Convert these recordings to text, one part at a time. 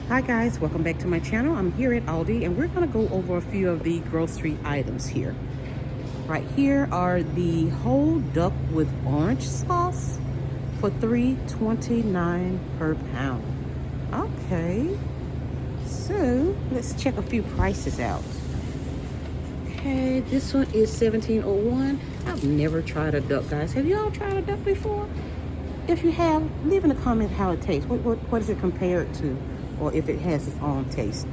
Hi guys, welcome back to my channel. I'm here at Aldi and we're going to go over a few of the grocery items here. Right here are the whole duck with orange sauce for $3.29 per pound. Okay, so let's check a few prices out. Okay, this one is $17.01. I've never tried a duck, guys. Have y'all tried a duck before? If you have, leave in the comment how it tastes. What is it compared to? Or if it has its own taste.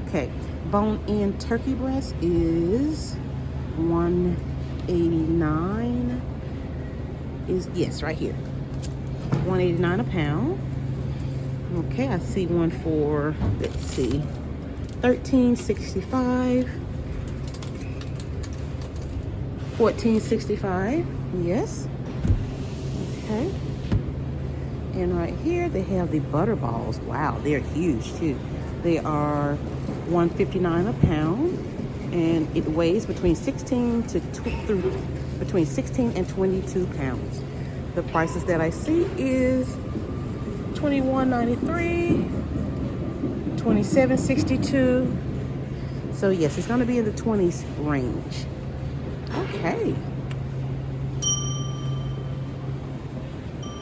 Okay, bone-in turkey breast is $1.89. Yes, right here, $1.89 a pound. Okay, I see one for, let's see, $13.65, $14.65. Yes. Okay. And right here they have the Butterballs. Wow, they're huge too. They are $1.59 a pound, and it weighs between 16 and 22 pounds. The prices that I see is $21.93, $27.62. So yes, it's going to be in the 20s range. Okay.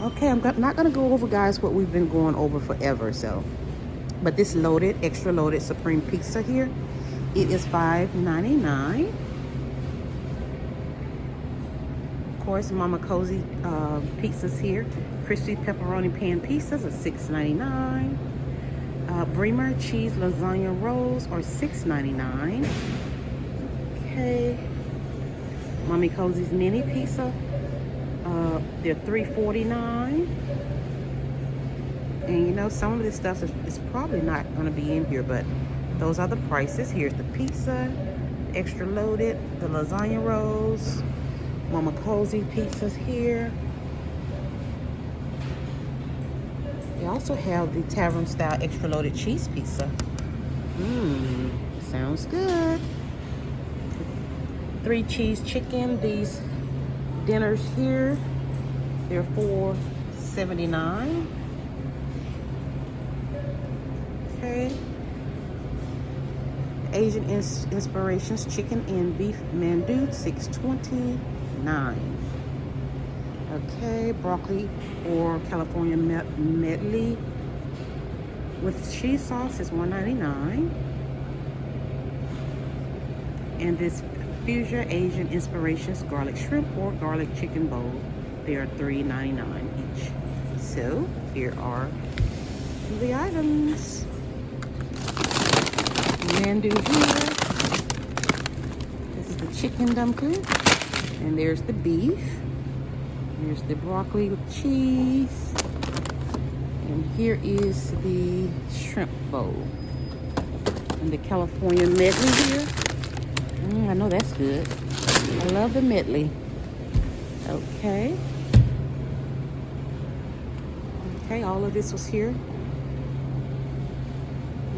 Okay, I'm not going to go over, guys, what we've been going over forever, so. But this loaded, extra loaded Supreme Pizza here, it is $5.99. Of course, Mama Cozy pizzas here. Crispy pepperoni pan pizzas are $6.99. Bremer cheese lasagna rolls are $6.99. Okay. Mommy Cozy's mini pizza. They're $3.49, and you know, some of this stuff is probably not going to be in here, but those are the prices. Here's the pizza, extra loaded, the lasagna rolls, Mama Cozy pizzas here. They also have the Tavern style extra loaded cheese pizza. Sounds good. 3 cheese chicken, these dinners here, they're $4.79. Okay. Asian Inspirations chicken and beef mandu, $6.29. Okay, broccoli or California medley with cheese sauce is $1.99. And this Fuchsia Asian Inspirations garlic shrimp or garlic chicken bowl, they are $3.99 each. So here are the items. Mandu here. This is the chicken dumpling, and there's the beef. Here's the broccoli with cheese, and here is the shrimp bowl, and the California medley here. I know that's good. I love the medley. Okay. Okay, all of this was here.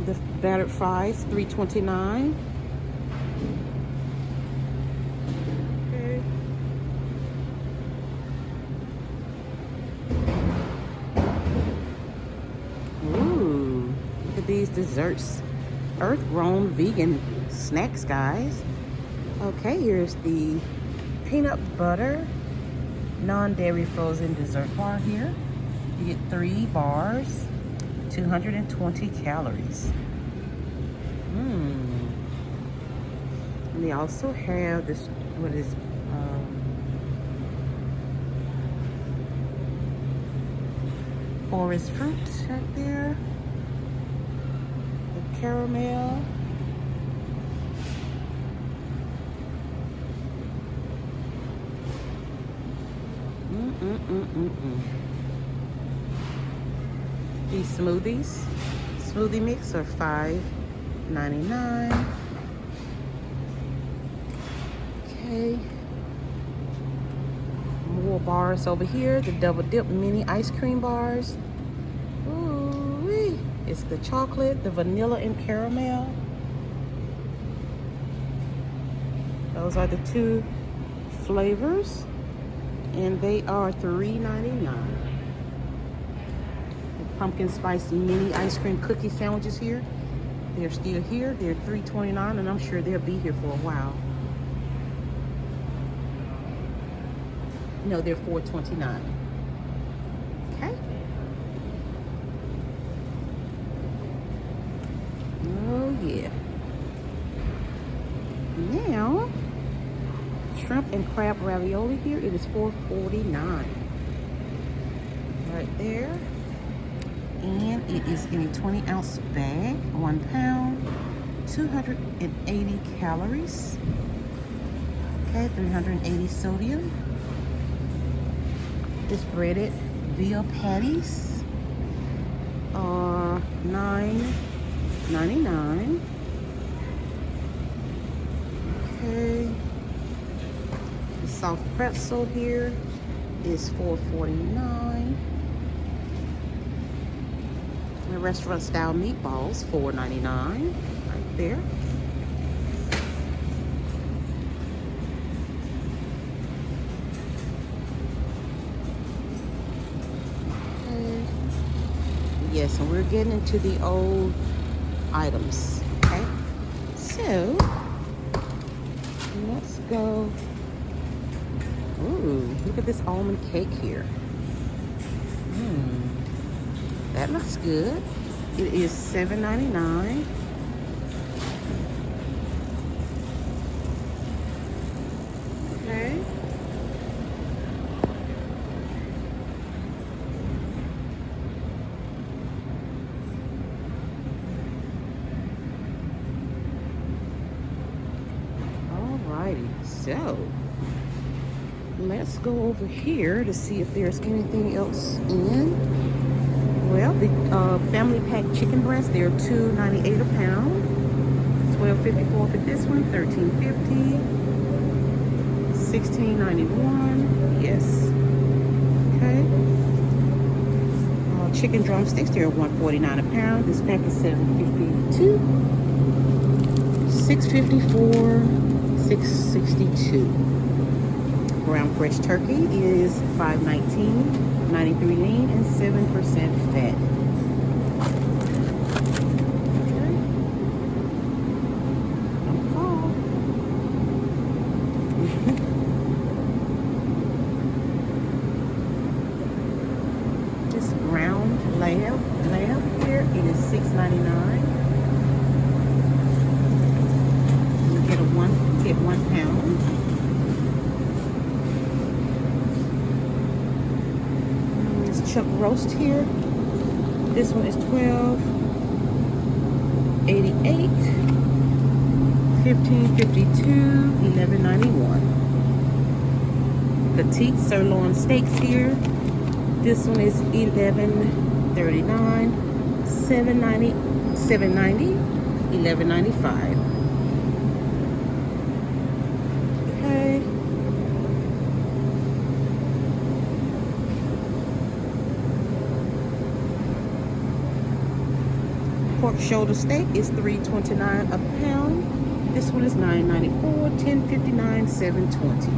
The battered fries, $3.29. Okay. Ooh, look at these desserts. Earth-grown vegan snacks, guys. Okay, here's the peanut butter non-dairy frozen dessert bar here. You get 3 bars, 220 calories. And they also have this, what is forest fruits right there. The caramel. These smoothie mix are $5.99. Okay, more bars over here. The double dip mini ice cream bars. Ooh-wee. It's the chocolate, the vanilla, and caramel. Those are the 2 flavors, and they are $3.99. pumpkin spice mini ice cream cookie sandwiches here. They're still here. They're $3.29, and I'm sure they'll be here for a while. No, they're $4.29. Okay. Oh yeah. Now, shrimp and crab ravioli here. It is $4.49. Right there. And it is in a 20-ounce bag, 1 pound, 280 calories. Okay, 380 sodium. This breaded veal patties are $9.99. Okay. The soft pretzel here is $4.49. The restaurant style meatballs, $4.99. Right there. Okay. Yes, and we're getting into the old items. Okay. So let's go. Ooh, look at this almond cake here. That looks good. It is $7.99. Okay. Alrighty, so let's go over here to see if there's anything else in. Well, the family pack chicken breasts, they're $2.98 a pound. $12.54 for this one, $13.50. $16.91. Yes. Okay. Chicken drumsticks, they're $1.49 a pound. This pack is $7.52. $6.54. $6.62. Ground fresh turkey is $5.19. 93 lean and 7% fat. Okay. Don't fall. This ground lamb here, it is $6.99. You get 1 pound. Chuck roast here. This one is $12.88, $15.52, $11.91. Petite sirloin steaks here. This one is $11.39, $7.90, $11.95. Okay. Pork shoulder steak is $3.29 a pound. This one is $9.94, $10.59, $7.20.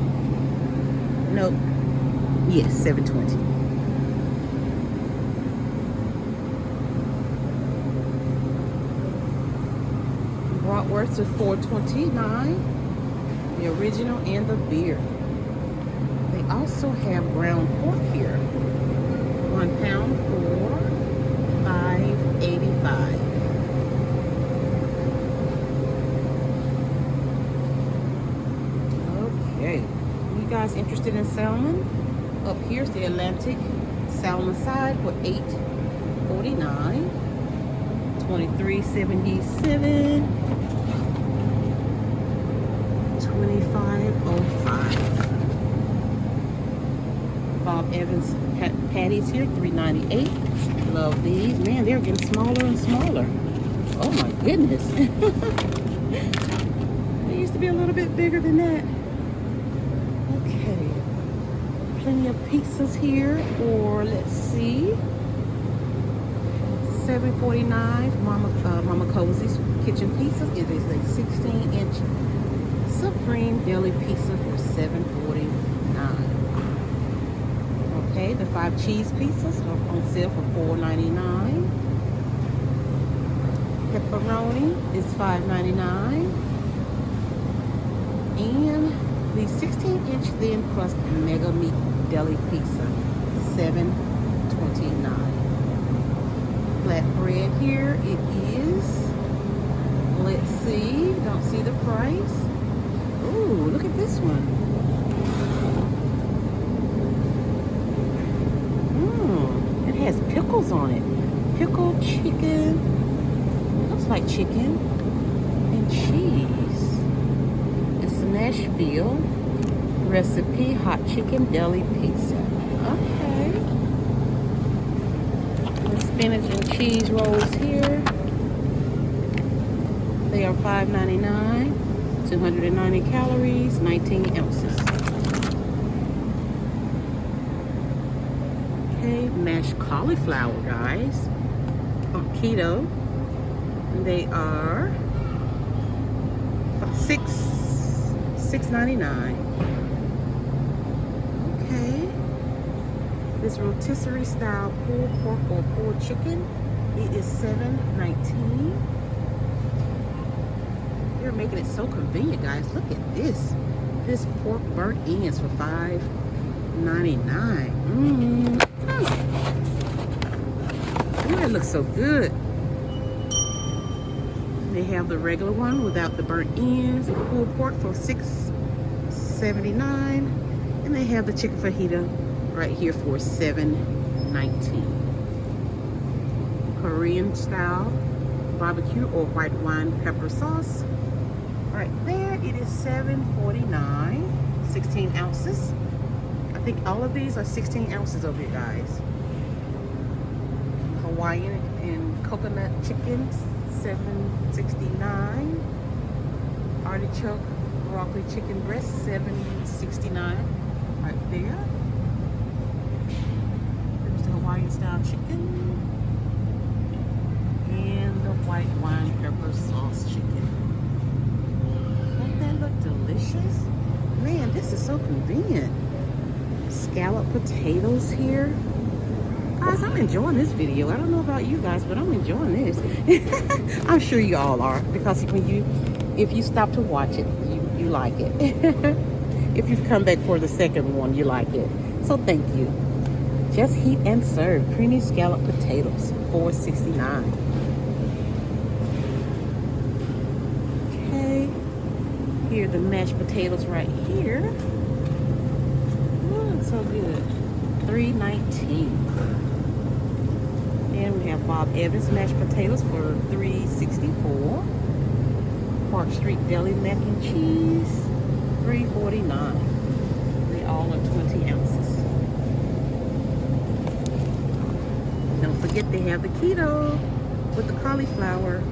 Nope. Yes, $7.20. Bratwurst is $4.29. The original and the beer. They also have ground pork here. 1 pound for $5.85. Okay, you guys interested in salmon? Up here's the Atlantic salmon side for $8.49, $23.77, $25.05. Bob Evans patties here, $3.98. Love these. Man, they're getting smaller and smaller. Oh my goodness. They used to be a little bit bigger than that. Okay. Plenty of pizzas here for, let's see, $7.49. Mama Cozy's Kitchen Pizza. It is a 16-inch Supreme Deli Pizza for $7.49. Okay, the 5 cheese pizzas are on sale for $4.99. Pepperoni is $5.99. And the 16-inch thin crust mega meat deli pizza, $7.29. Flatbread here, it is, let's see, don't see the price. Ooh, look at this one. It has pickles on it. Pickled chicken, looks like chicken, and cheese. It's a Nashville recipe hot chicken deli pizza. Okay. The spinach and cheese rolls here. They are $5.99. 290 calories, 19 ounces. Okay, mashed cauliflower, guys. On keto. They are $6.99. Okay. This rotisserie style pulled pork or pulled chicken, it is $7.19. They're making it so convenient, guys. Look at this. This pork burnt ends for $5.99. Ooh, that looks so good. They have the regular one without the burnt ends, pulled pork for $6.79, and they have the chicken fajita right here for $7.19. Korean style barbecue or white wine pepper sauce. Right there, it is $7.49, 16 ounces. I think all of these are 16 ounces over here, guys. Hawaiian and coconut chicken, $7.69. Artichoke broccoli chicken breast, $7.69. Right there. There's the Hawaiian style chicken and the white wine pepper sauce chicken. Doesn't that look delicious? Man, this is so convenient. Scalloped potatoes here. Guys, I'm enjoying this video. I don't know about you guys, but I'm enjoying this. I'm sure you all are, because if you stop to watch it, you like it. If you've come back for the second one, you like it. So thank you. Just heat and serve creamy scalloped potatoes, $4.69. Okay, here are the mashed potatoes right here. Oh, it's so good. $3.19. And we have Bob Evans mashed potatoes for $3.64. Park Street Deli mac and cheese, $3.49. They all are 20 ounces. Don't forget they have the keto with the cauliflower.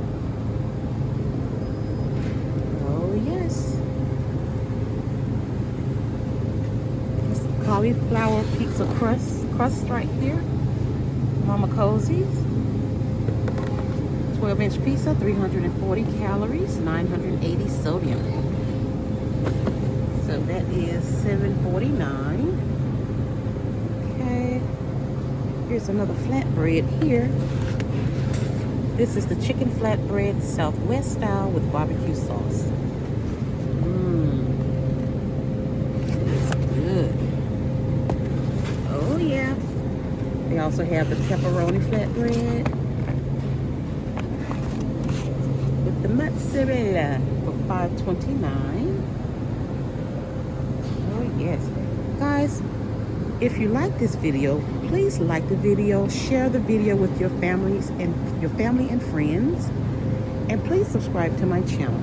Oh yes. This cauliflower pizza crust right here. Mama Cozy's. 12-inch pizza, 340 calories, 980 sodium. So that is $7.49. Okay. Here's another flatbread here. This is the chicken flatbread Southwest style with barbecue sauce. It's good. Oh yeah. They also have the pepperoni flatbread with the mozzarella for $5.29. Oh yes. Guys, if you like this video, please like the video, share the video with your family and friends, and please subscribe to my channel.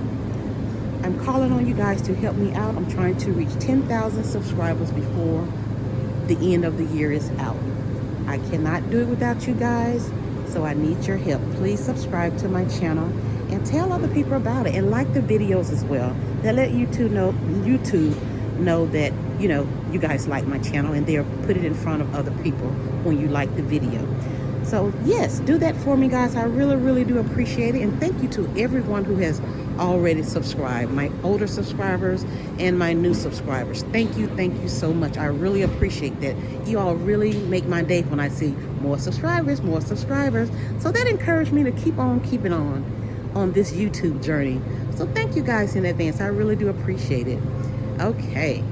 I'm calling on you guys to help me out. I'm trying to reach 10,000 subscribers before the end of the year is out. I cannot do it without you guys, so I need your help. Please subscribe to my channel and tell other people about it, and like the videos as well. That let YouTube know that you guys like my channel, and they'll put it in front of other people when you like the video. So yes, do that for me, guys. I really do appreciate it, and thank you to everyone who has already subscribed, my older subscribers and my new subscribers. Thank you so much. I really appreciate that. You all really make my day when I see more subscribers, more subscribers. So that encouraged me to keep on keeping on this YouTube journey. So thank you guys in advance. I really do appreciate it. Okay.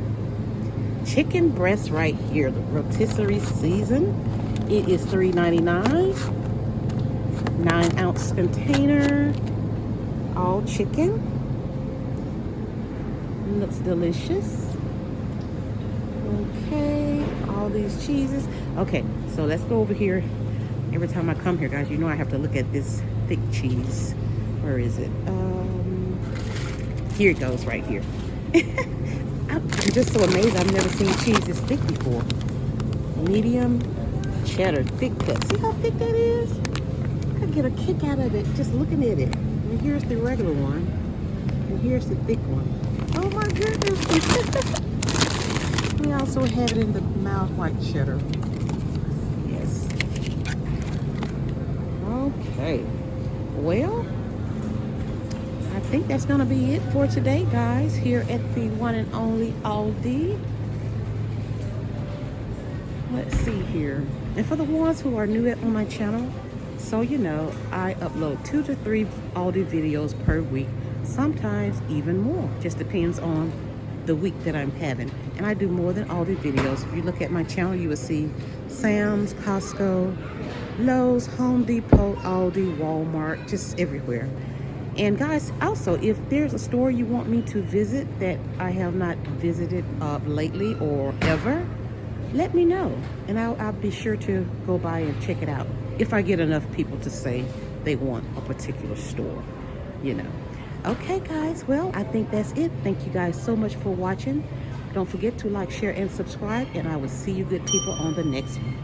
Chicken breast right here, the rotisserie season. It is $3.99. 9-ounce container. All chicken. Looks delicious. Okay, all these cheeses. Okay, so let's go over here. Every time I come here, guys, you know I have to look at this thick cheese. Where is it? Here it goes, right here. I'm just so amazed. I've never seen cheese this thick before. Medium cheddar, thick cut. See how thick that is? I get a kick out of it just looking at it. And here's the regular one. And here's the thick one. Oh my goodness. We also have it in the mild white cheddar. Yes. Okay. Well, I think that's going to be it for today, guys, here at the one and only Aldi. Let's see here. And for the ones who are new on my channel, so you know, I upload 2 to 3 Aldi videos per week, sometimes even more. Just depends on the week that I'm having. And I do more than Aldi videos. If you look at my channel, you will see Sam's, Costco, Lowe's, Home Depot, Aldi, Walmart, just everywhere. And guys, also, if there's a store you want me to visit that I have not visited lately or ever, let me know. And I'll be sure to go by and check it out. If I get enough people to say they want a particular store, you know. Okay, guys, well, I think that's it. Thank you guys so much for watching. Don't forget to like, share, and subscribe. And I will see you good people on the next one.